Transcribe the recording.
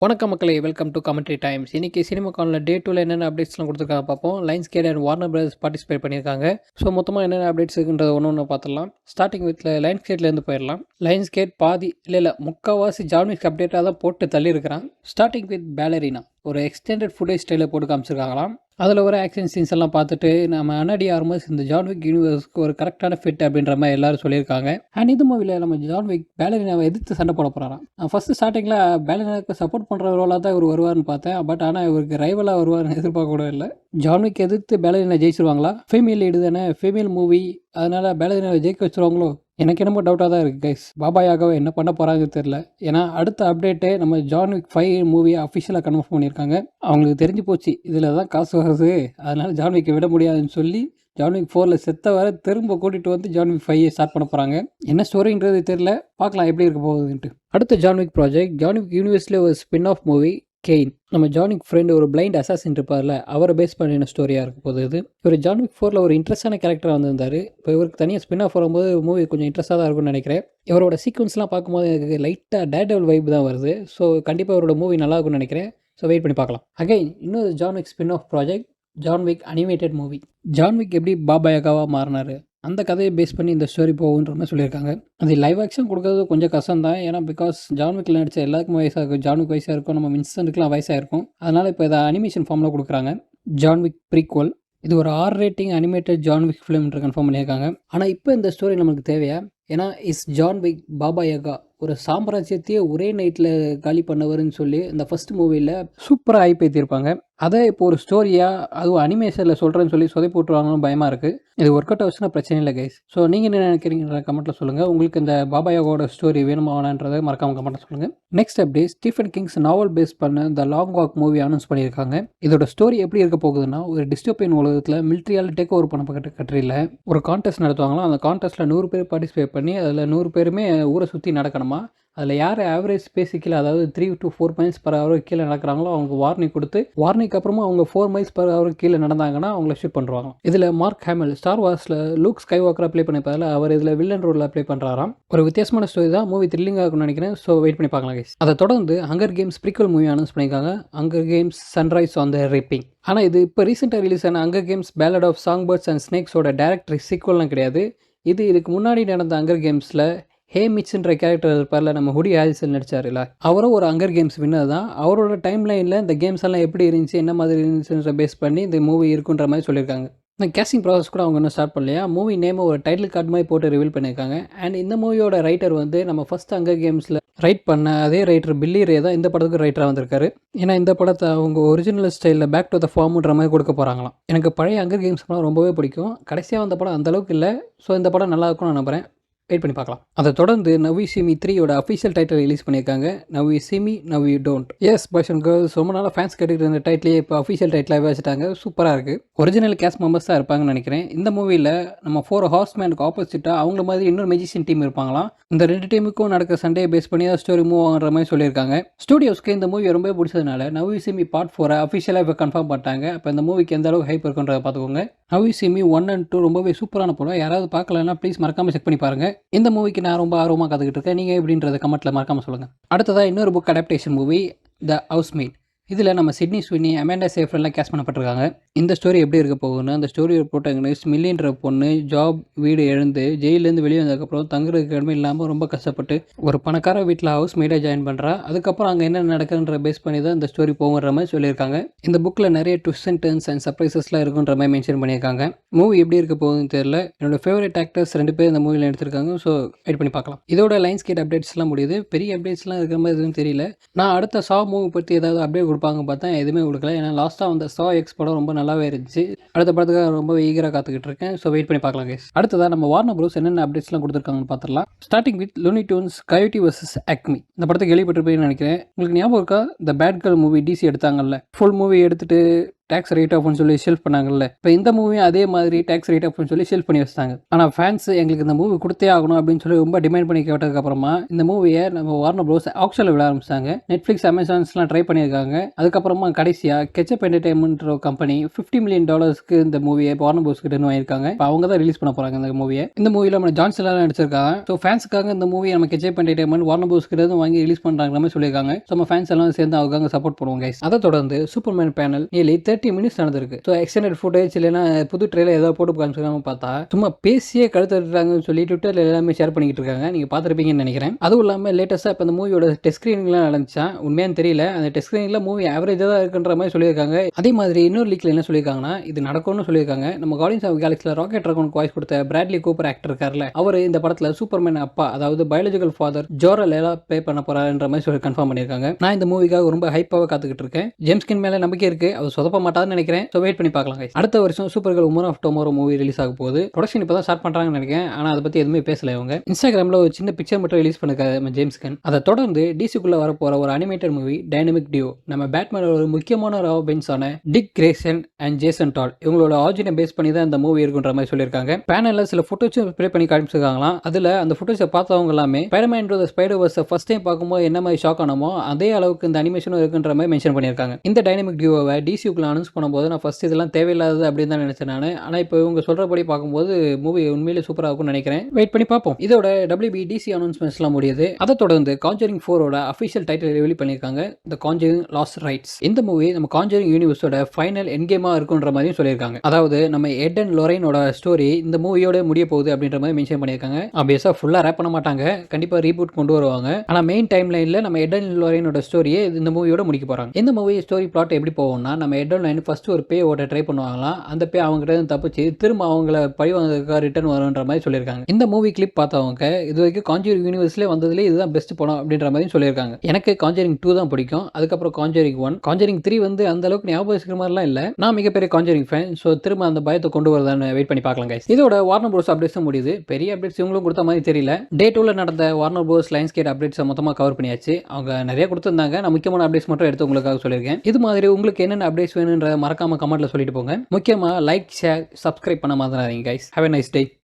வணக்கம் மக்களே, welcome to commentary times. இன்னைக்கு சினிமா காலில் டே 2ல என்னென்ன அப்டேட்ஸ்லாம் கொடுத்துருக்காங்க பார்ப்போம். Lionsgate and Warner Brothers participate பண்ணியிருக்காங்க. ஸோ மொத்தமாக என்னென்ன அப்டேட்ஸ் இருக்குன்றத ஒன்று பார்த்துடலாம். ஸ்டார்டிங் வித் லைன்ஸ் கேட்லேருந்து போயிடலாம். லைன்ஸ் கேட் பாதி இல்லை முக்கால்வாசி ஜான்விக் அப்டேட்டாக தான் போட்டு தள்ளியிருக்கிறான். ஸ்டார்டிங் வித் பேலரினா ஒரு எக்ஸ்டெண்டட் ஃபுட்டேஜ் ஸ்டைலில் போட்டு காமிச்சிருக்காங்களாம். அதில் வர ஆக்ஷன் சீன்ஸ் எல்லாம் பார்த்துட்டு நம்ம அன்னாடி ஆர்மஸ் இந்த ஜான்விக் யூனிவர்ஸ்க்கு ஒரு கரெக்டான ஃபிட் அப்படின்ற மாதிரி எல்லாரும் சொல்லியிருக்காங்க. அண்ட் இது மூவியில் நம்ம ஜான்விக் பேலரினாவை எதிர்த்து சண்டை போட போகிறாராம். ஃபர்ஸ்ட் ஸ்டார்டிங்கில் பேலரினாவுக்கு சப்போர்ட் பண்ணுற ரோலாக தான் இவர் வருவார்னு பார்த்தேன். பட் ஆனால் இவருக்கு ரைவலாக வருவார்னு எதிர்பார்க்க கூட இல்லை. ஜான்விக் எதிர்த்து பேலரினா ஜெயிச்சிருவாங்களா? ஃபீமேல் லீடு தானே, ஃபீமேல் மூவி, அதனால் பேலரினாவை ஜெயிக்க வச்சுருவாங்களோ? எனக்கு என்னமோ டவுட்டாக தான் இருக்குது கைஸ். பாபா யாகாவை என்ன பண்ண போகிறாங்கன்னு தெரியல. ஏன்னா அடுத்த அப்டேட்டு நம்ம ஜான்விக் 5 மூவியை அஃபிஷியலாக கன்ஃபார்ம் பண்ணியிருக்காங்க. அவங்களுக்கு தெரிஞ்சு போச்சு இதில் தான் காசு வருது, அதனால் ஜான்விக்கை விட முடியாதுன்னு சொல்லி ஜான்விக் 4ல் செத்த வர திரும்ப கூட்டிகிட்டு வந்து ஜான்விக் 5 ஸ்டார்ட் பண்ண போகிறாங்க. என்ன ஸ்டோரின்றது தெரியல, பார்க்கலாம் எப்படி இருக்க போகுதுன்ட்டு. அடுத்த ஜான்விக் ப்ராஜெக்ட் ஜான்விக் யூனிவர்ஸ்லேயே ஒரு ஸ்பின் ஆஃப் மூவி கெயின். நம்ம ஜான்விக் ஃப்ரெண்டு ஒரு பிளைண்ட் அசாசின் இருப்பார்ல, அவரை பேஸ் பண்ணின ஸ்டோரியாக இருக்க போகுது. இது இவர் ஜான்விக் 4ல் ஒரு இன்ட்ரெஸ்டான கேரக்டராக வந்திருந்தார். இப்போ இவருக்கு தனியாக ஸ்பின் ஆஃப் வரும்போது மூவி கொஞ்சம் இன்ட்ரெஸ்ட்டாக தான் இருக்கும்னு நினைக்கிறேன். இவரோட சீக்வன்ஸ்லாம் பார்க்கும்போது எனக்கு லைட்டாக டேர்டெவில் வைப் தான் வருது. ஸோ கண்டிப்பாக இவரோட மூவி நல்லா இருக்கும்னு நினைக்கிறேன். ஸோ வெயிட் பண்ணி பார்க்கலாம். அகைன் இன்னொரு John Wick spin off project John Wick animated movie. John Wick எப்படி பாபா யாகாவாக மாறினார், அந்த கதையை பேஸ் பண்ணி இந்த ஸ்டோரி போகுன்ற மாதிரி சொல்லியிருக்காங்க. அது லைவ் ஆக்ஷன் கொடுக்கறது கொஞ்சம் கஷ்டம் தான். ஏன்னா பிகாஸ் ஜான்விக்கில் நடித்த எல்லாருக்கும் வயசாக இருக்கும். ஜான்விக் வயசாக இருக்கும், நம்ம வின்சென்ட்டுக்குலாம் வயசாக இருக்கும். அதனால் இப்போ இதை அனிமேஷன் ஃபார்மில் கொடுக்குறாங்க. John Wick prequel. இது ஒரு R ரேட்டிங் அனிமேட்டட் ஜான்விக் ஃபிலிம்ன்ற கன்ஃபார்ம் பண்ணியிருக்காங்க. ஆனால் இப்போ இந்த ஸ்டோரி நமக்கு தேவையா? ஏன்னா இஸ் ஜான்விக் பாபா யாகா ஒரு சாம்ராஜ்யத்தையே ஒரே நைட்டில் காலி பண்ணவர்னு சொல்லி இந்த ஃபர்ஸ்ட் மூவியில் சூப்பராக ஐப்பேற்றிருப்பாங்க. அதை இப்போ ஒரு ஸ்டோரியாக அதுவும் அனிமேஷனில் சொல்கிறேன்னு சொல்லி சொதை போட்டுருவாங்கன்னு பயமாக இருக்குது. இது ஒர்க் அவுட் ஆச்சுன்னா பிரச்சனை இல்லை கைஸ். ஸோ நீங்கள் என்ன நினைக்கிறீங்க கமெண்ட்டில் சொல்லுங்கள். உங்களுக்கு இந்த பாபா யாகோட ஸ்டோரி வேணுமா வேணான்றதை மறக்காமல் கமெண்ட்டில் சொல்லுங்கள். நெக்ஸ்ட் அப்டேட் ஸ்டீஃபன் கிங்ஸ் நாவல் பேஸ் பண்ண the long walk movie announce பண்ணியிருக்காங்க. இதோட ஸ்டோரி எப்படி இருக்க போகுதுன்னா, ஒரு டிஸ்டோபியன் உலகத்தில் மிலிட்ரியால் டேக் ஓவர் பண்ணப்பட்ட கட்ரியில் ஒரு கான்டெஸ்ட் நடத்துவாங்களாம். அந்த கான்டெஸ்ட்டில் 100 பேர் பார்ட்டிசிபேட் பண்ணி அதில் 100 பேருமே ஊரை சுற்றி நடக்கணுமா. அதில் யார் ஆவரேஜ் ஸ்பேஸு கீழே, அதாவது 3 to 4 miles per hour கீழே நடக்கிறாங்களோ அவங்க வார்னிங் கொடுத்து, வார்னிங்க்கு அப்புறமா அவங்க 4 miles per hour கீழே நடந்தாங்கன்னா அவங்கள ஷூட் பண்ணுவாங்க. இதில் மார்க் ஹேமில் ஸ்டார் வார்ஸில் லூக் ஸ்கை வாக்கராக ப்ளே பண்ணிப்பாதில் அவர் இதில் வில்லன் ரோலில் ப்ளே பண்ணுறாராம். ஒரு வித்தியாசமான ஸ்டோரி தான். மூவி த்ரில்லிங்காக இருக்கும்னு நினைக்கிறேன். ஸோ வெயிட் பண்ணி பார்க்கலாம் கைஸ். அதை தொடர்ந்து Hunger Games prequel movie announce பண்ணியிருக்காங்க. Hunger Games Sunrise on the Reaping. ஆனால் இது இப்போ ரீசெண்டாக ரிலீஸ் ஆன Hunger Games Ballad of Songbirds and ஸ்னேக்ஸோட டேரக்டர் சீக்வல்லாம் கிடையாது. இதுக்கு முன்னாடி நடந்த ஹங்கர் கேம்ஸில் ஹே மிட்ஸ்ன்ற கேரக்டர் இருப்பார்ல, நம்ம ஹுடி ஹாரிசன் நடிச்சார்ல, அவரும் ஒரு ஹங்கர் கேம்ஸ் வின்னர் தான். அவரோட டைம் லைனில் இந்த கேம்ஸ் எல்லாம் எப்படி இருந்துச்சு, என்ன மாதிரி இருந்துச்சுன்ற பேஸ் பண்ணி இந்த மூவி இருக்குன்ற மாதிரி சொல்லியிருக்காங்க. இந்த கேஸ்டிங் ப்ராசஸ் கூட அவங்க இன்னும் ஸ்டார்ட் பண்ணலையா. மூவி நேமை ஒரு டைட்டில் கார்டு மாதிரி போட்டு ரிவீல் பண்ணியிருக்காங்க. அண்ட் இந்த மூவியோட ரைட்டர் வந்து நம்ம ஃபர்ஸ்ட் ஹங்கர் கேம்ஸில் ரைட் பண்ண அதே ரைட்டர் பில்லி ரே தான் இந்த படத்துக்கு ரைட்டராக வந்திருக்காரு. ஏன்னா இந்த படத்தை அவங்க ஒரிஜினல் ஸ்டைலில் பேக் டு த ஃபார்முன்ற மாதிரி கொடுக்க போகிறாங்களாம். எனக்கு பழைய ஹங்கர் கேம்ஸ் படம் ரொம்பவே பிடிக்கும். கடைசியாக வந்த படம் அந்தளவுக்கு இல்லை. ஸோ இந்த படம் நல்லா இருக்கும்னு நான் நம்புகிறேன். வெயிட் பண்ணி பார்க்கலாம். அதை தொடர்ந்து நவ் யூ சீ மீ 3யோட அஃபிஷியல் டைட்டில் ரிலீஸ் பண்ணியிருக்காங்க. Now You See Me Now You Don't. Yes boys and girls, ரொம்ப நாளாக ஃபேன்ஸ் கேட்டுக்கிட்டு இருந்த டைட்டிலே இப்போ அஃபிஷியல் டைட்டிலாகவே வச்சுட்டாங்க. சூப்பராக இருக்குது. ஒரிஜினல் கேஸ்ட் மெம்பர்ஸ் தான் இருப்பாங்கன்னு நினைக்கிறேன். இந்த மூவியில் நம்ம 4 ஹார்ஸ்மேனுக்கு ஆப்போசிட்டாக அவங்கள மாதிரி இன்னொரு மெஜிஷியன் டீம் இருப்பாங்களாம். இந்த 2 டீமுக்கும் நடக்கிற சண்டே பேஸ் பண்ணி தான் ஸ்டோரி மூவ் ஆகிற மாதிரி சொல்லியிருக்காங்க. ஸ்டூடியோஸ்க்கு இந்த மூவி ரொம்ப பிடிச்சதுனால Now You See Me part 4 அஃபிஷியலாக இப்போ கன்ஃபார்ம் பண்ணிட்டாங்க. அப்போ இந்த மூவிக்கு எந்த அளவுக்கு ஹைப் இருக்குன்றதை பார்த்துக்கோங்க. Now You See me 1 and 2 ரொம்பவே சூப்பரான படம். யாராவது பார்க்கலன்னா ப்ளீஸ் மறக்காமல் செக் பண்ணி பாருங்கள். இந்த மூவிக்கு நான் ரொம்ப ஆர்வமாக கற்றுக்கிட்டு இருக்கேன். நீங்கள் எப்படின்றத கமெண்ட்டில் மறக்காமல் சொல்லுங்கள். அடுத்ததாக இன்னொரு book adaptation movie the housemate. இதில் நம்ம சிட்னி ஸ்வினி, அமாண்டா சேஃப்ரன்லாம் கேஸ்ட் பண்ணப்பட்டிருக்காங்க. இந்த ஸ்டோரி எப்படி இருக்க போகுதுன்னு, அந்த ஸ்டோரியோட ப்ரோட்டகனிஸ்ட் மில்லின்ற பொண்ணு ஜாப் வீடு எழுந்து ஜெயிலேருந்து வெளியே வந்ததுக்கப்புறம் தங்குறதுக்கு இடமே இல்லாமல் ரொம்ப கஷ்டப்பட்டு ஒரு பணக்கார வீட்டில் ஹவுஸ் மேடாக ஜாயின் பண்ணுறா. அதுக்கப்புறம் அங்கே என்ன நடக்குதுன்ற பேஸ் பண்ணி தான் இந்த ஸ்டோரி போகுன்ற மாதிரி சொல்லியிருக்காங்க. இந்த புக்கில் நிறைய ட்விஸ்ட் அண்ட் டர்ன்ஸ் அண்ட் சர்ப்ரைசஸ்லாம் இருக்குன்ற மாதிரி மென்ஷன் பண்ணியிருக்காங்க. மூவி எப்படி இருக்க போகுதுன்னு தெரியல. என்னோட ஃபேவரட் ஆக்டர்ஸ் 2 பேர் இந்த மூவியில் எடுத்திருக்காங்க. ஸோ வெயிட் பண்ணி பார்க்கலாம். இதோட லைன்ஸ் கேட் அப்டேட்ஸ்லாம் முடியுது. பெரிய அப்டேட்ஸ்லாம் இருக்கிற மாதிரி எதுவும் தெரியல. நான் அடுத்த சா மூவி பற்றி ஏதாவது அப்டேட் கொடுப்பாங்க பார்த்தா எதுவுமே கொடுக்கல. ஏன்னா லாஸ்ட்டாக வந்த சா எக்ஸ் படம் ரொம்ப நல்லாவே இருந்துச்சு. அடுத்த படத்துக்காக ரொம்ப ஈகராக காத்துக்கிட்டு இருக்கேன். ஸோ வெயிட் பண்ணி பார்க்கலாம் கைஸ். அடுத்ததாக நம்ம வார்னர் ப்ரோஸ் என்னென்ன அப்டேட்ஸ்லாம் கொடுத்துருக்காங்கன்னு பார்த்துடலாம். Starting with Looney Tunes Coyote versus Acme. இந்த படத்தை கேள்விப்பட்டிருப்பேன்னு நினைக்கிறேன். உங்களுக்கு ஞாபகம் இருக்கா, the Batgirl movie DC எடுத்தாங்கல்ல, ஃபுல் மூவி எடுத்துட்டு டேக்ஸ் ரைட் ஆஃப்னு சொல்லி ஷெல்ஃப் பண்ணாங்கல்ல, இப்போ இந்த மூவியும் அதே மாதிரி டேக்ஸ் ரைட் ஆஃப்னு சொல்லி ஷெல்ஃப் பண்ணி வச்சிட்டாங்க. ஆனால் ஃபேன்ஸ் எங்களுக்கு இந்த மூவி கொடுத்தே ஆகணும் அப்படின்னு சொல்லி ரொம்ப டிமாண்ட் பண்ணி கேட்டதுக்கு அப்புறமா இந்த மூவியை நம்ம வார்னர் ப்ரோஸ் ஆக்ஷனில் விட ஆரம்பிச்சாங்க. நெட்ஃப்ளிக்ஸ், அமேசான்ஸ்லாம் ட்ரை பண்ணியிருக்காங்க. அதுக்கப்புறமா கடைசியாக கெச்சப் என்டர்டைன்மெண்ட் கம்பெனி $50 million இந்த மூவியை வார்னர் ப்ரோஸ் கிட்ட வாங்கியிருக்காங்க. இப்போ அவங்க தான் ரிலீஸ் பண்ண போறாங்க இந்த மூவியை. இந்த மூவியில் நம்ம ஜான்சன் நடிச்சிருக்காங்க. ஸோ ஃபேன்ஸுக்காக இந்த மூவியை நம்ம கெச்சப் என்டர்டைன்மெண்ட் வார்னர் ப்ரோஸ் கிட்ட வாங்கி ரிலீஸ் பண்றாங்க மாதிரி சொல்லியிருக்காங்க. ஸோ நம்ம ஃபேன்ஸ் எல்லாம் சேர்ந்து அவங்க சப்போர்ட் பண்ணுவாங்க. அதை தொடர்ந்து சூப்பர்மேன் பேனல் நியர்லி 30 minutes நடந்திருக்கு. ஸோ எக்ஸ்டெண்டட் ஃபுட்டேஜ் இல்லைன்னா புது ட்ரெயிலர் ஏதாவது போட்டு காமிச்சிருக்காங்க பார்த்தா சும்மா பேசியே கழுத்துறாங்கன்னு சொல்லி ட்விட்டர்ல எல்லாமே ஷேர் பண்ணிக்கிட்டு இருக்காங்க. நீங்க பார்த்துருப்பீங்கன்னு நினைக்கிறேன். அதுவும் இல்லாமல் லேட்டஸ்டா இப்போ இந்த மூவியோட டெஸ்ட் ஸ்கிரீனிங்லாம் நடந்துச்சா உண்மையானு தெரியல. அந்த டெஸ்ட் ஸ்கிரீனிங்ல மூவி ஆவரேஜா தான் இருக்குன்ற மாதிரி சொல்லியிருக்காங்க. அதே மாதிரி இன்னொரு லீக்ல என்ன சொல்லியிருக்காங்கன்னா இது நடக்கும்னு சொல்லியிருக்காங்க. நம்ம கார்டியன்ஸ் ஆஃப் கேலக்ஸில ராக்கெட் ரகோனுக்கு வாய்ஸ் கொடுத்த பிராட்லி கூப்பர் ஆக்டர் இருக்கார்ல, அவர் இந்த படத்துல சூப்பர்மேன் அப்பா அதாவது பயாலஜிக்கல் ஃபாதர் ஜோரல் எல்லாம் ப்ளே பண்ண போறாருன்ற மாதிரி சொல்லி கன்ஃபார்ம் பண்ணியிருக்காங்க. நான் இந்த மூவிக்காக ரொம்ப ஹைப்பாக காத்துக்கிட்டு இருக்கேன். ஜேம்ஸ் கின் மேல நம்பிக்கை இருக்கு. அவர் சொதப்ப மாட்டாருன்னு நினைக்கிறேன். ஸோ வெயிட் பண்ணி பார்க்கலாம். அடுத்த வருஷம் Supergirl woman of tomorrow movie release ஆக போகுது. ப்ரொடக்ஷன் இப்போ தான் ஸ்டார்ட் பண்றாங்கன்னு நினைக்கிறேன். ஆனால் அதை பத்தி எதுவுமே பேசல. இவங்க இன்ஸ்டாகிராம்ல ஒரு சின்ன பிக்சர் மட்டும் ரிலீஸ் பண்ணிருக்காரு நம்ம ஜேம்ஸ் கன். அதை தொடர்ந்து டிசிக்குள்ள வரப்போற ஒரு அனிமேட்டட் மூவி டைனமிக் டியோ நம்ம பேட்மேன் ஒரு முக்கியமான ராபின்ஸான டிக் கிரேசன் அண்ட் ஜேசன் டால் இவங்களோட ஆரிஜினை பேஸ் பண்ணி தான் இந்த மூவி இருக்குன்ற மாதிரி சொல்லியிருக்காங்க. பேனல்ல சில போட்டோஸும் ப்ளே பண்ணி காமிச்சிருக்காங்களாம். அதுல அந்த போட்டோஸை பார்த்தவங்க எல்லாமே Spiderman to the Spider-Verse first time பார்க்கும்போது என்ன மாதிரி ஷாக் ஆனமோ அதே அளவுக்கு இந்த அனிமேஷனும் இருக்குன்ற மாதிரி மென்ஷன் பண்ணியிருக்காங்க. இந்த டைனமிக் டியோவை டிசிக்குள்ள அனௌன்ஸ் பண்ணும்போது நான் ஃபர்ஸ்ட் இதெல்லாம் தேவையில்லாதது அப்படின்னு தான் நினைச்சேன் நான். ஆனால் இப்போ இவங்க சொல்றபடி பார்க்கும்போது மூவி உண்மையிலே சூப்பராக இருக்கும்னு நினைக்கிறேன். வெயிட் பண்ணி பார்ப்போம். இதோட WBDC அனௌன்ஸ்மெண்ட்ஸ்லாம் முடியுது. அதை தொடர்ந்து கான்ஜரிங் 4ஓட அஃபிஷியல் டைட்டில் ரிவீல் பண்ணியிருக்காங்க. தி கான்ஜரிங் லாஸ்ட் ரைட்ஸ். இந்த மூவி நம்ம கான்ஜரிங் யூனிவர்ஸோட ஃபைனல் எண்ட் கேமா இருக்குன்ற மாதிரியும் சொல்லியிருக்காங்க. அதாவது நம்ம எட் அண்ட் லொரைனோட ஸ்டோரி இந்த மூவியோட முடிய போகுது அப்படின்ற மாதிரி மென்ஷன் பண்ணியிருக்காங்க. ஆப்வியஸா ஃபுல்லா ரேப் பண்ண மாட்டாங்க. கண்டிப்பா ரீபூட் கொண்டு வருவாங்க. ஆனால் மெயின் டைம் லைன்ல நம்ம எட் அண்ட் லொரைனோட ஸ்டோரியை இந்த மூவியோட முடிக்க போறாங்க. இந்த மூவி ஸ்டோரி பிளாட் எப்படி போகும்னா நம்ம எட் அண்ட் லைன் ஃபர்ஸ்ட் ஒரு பே ஓட்ட ட்ரை பண்ணுவாங்களாம். அந்த பே அவங்க கிட்ட தப்பிச்சு திரும்ப அவங்கள பழி வாங்குறதுக்காக ரிட்டர்ன் வரும்ன்ற மாதிரி சொல்லியிருக்காங்க. இந்த மூவி கிளிப் பார்த்தவங்க இது வரைக்கும் கான்ஜரிங் யூனிவர்ஸ்ல வந்ததுலேயே இதுதான் பெஸ்ட் படம் அப்படின்ற மாதிரி சொல்லியிருக்காங்க. எனக்கு கான்ஜரிங் 2 தான் பிடிக்கும். அதுக்கப்புறம் கான்ஜரிங் 1, கான்ஜரிங் 3 வந்து அந்த அளவுக்கு ஞாபகம் இருக்கிற மாதிரிலாம் இல்லை. நான் மிகப்பெரிய கான்ஜரிங் ஃபேன். ஸோ திரும்ப அந்த பயத்தை கொண்டு வரதான்னு வெயிட் பண்ணி பார்க்கலாம் guys. இதோட வார்னர் ப்ரோஸ் அப்டேட்ஸ் முடியுது. பெரிய அப்டேட்ஸ் இவங்களும் கொடுத்த மாதிரி தெரியல. டே 2ல நடந்த வார்னர் ப்ரோஸ் லைன்ஸ்கேட் அப்டேட்ஸ் மொத்தமாக கவர் பண்ணியாச்சு. அவங்க நிறைய கொடுத்துருந்தாங்க. நான் முக்கியமான அப்டேட்ஸ் மட்டும் எடுத்து உங்களுக்காக சொல்லியிருக்கேன். இது மாதிரி உங்களுக்கு என்னென்ன அப்டேட்ஸ் வேணுன்ற மறக்காம கமெண்ட்ல சொல்லிட்டு போங்க. முக்கியமாக லைக், ஷேர், சப்ஸ்கிரைப் பண்ண மாதிரி guys. Have a nice day.